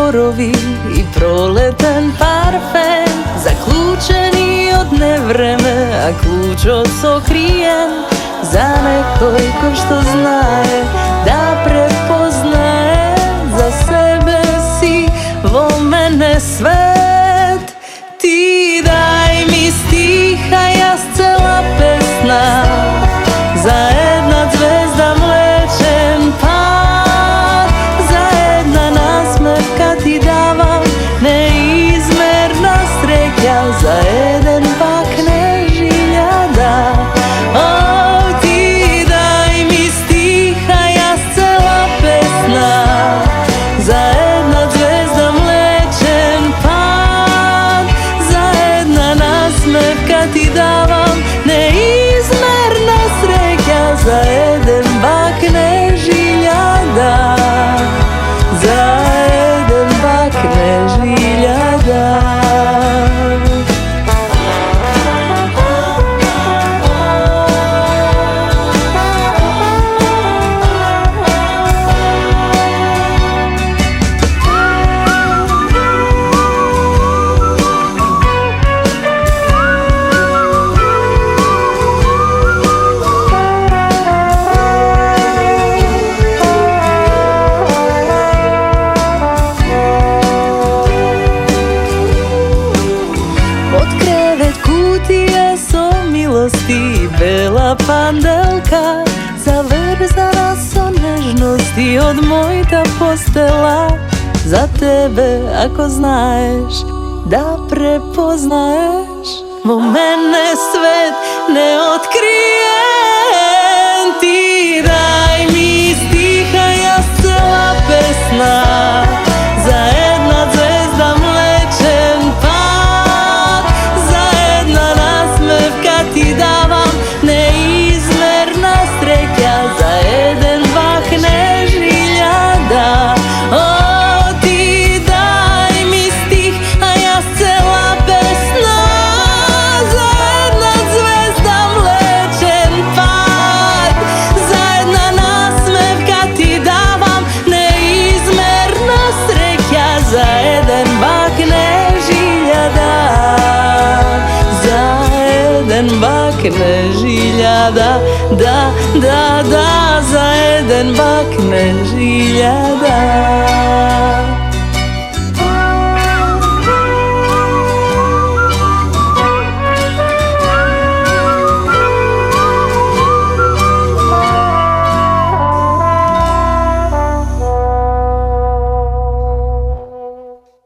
borovi i proletan parfem, zaključeni od nevreme, a ključ osokrijen za nekoj ko što znaje da prepoznaje. Za sebe si vo mene svet, ti daj mi stiha, ja scela pesna, za jedna zvezda mlečen pad, za jedna nasmevka ti davam neizmerna sreća, za jedan pak nežiljada. Ti daj mi stiha, ja scela pesna, za jedna zvezda mlečen pad, za jedna nasmevka ti davam neizmerna sreća, za jedan bak nežiljada, za jedan bak nežiljada. Milosti, bela pandelka, zaverzana so nežnosti od mojta postela. Za tebe ako znaješ da prepoznaješ, vo mene svet ne otkrijen. Ti daj mi stiha, ja scela pesna, za jedna zvezda mlečen pad, za jedna nasmevka ti davam neizmerna sreća, za jedan bak nežiljada. Ti daj mi stih, a ja scela pesna, za jedna zvezda mlečen pad, za jedna nasmevka ti davam neizmerna sreća, za jedan bak nežiljada, za jedan bak nežiljada, da, za jedan bak nežiljada.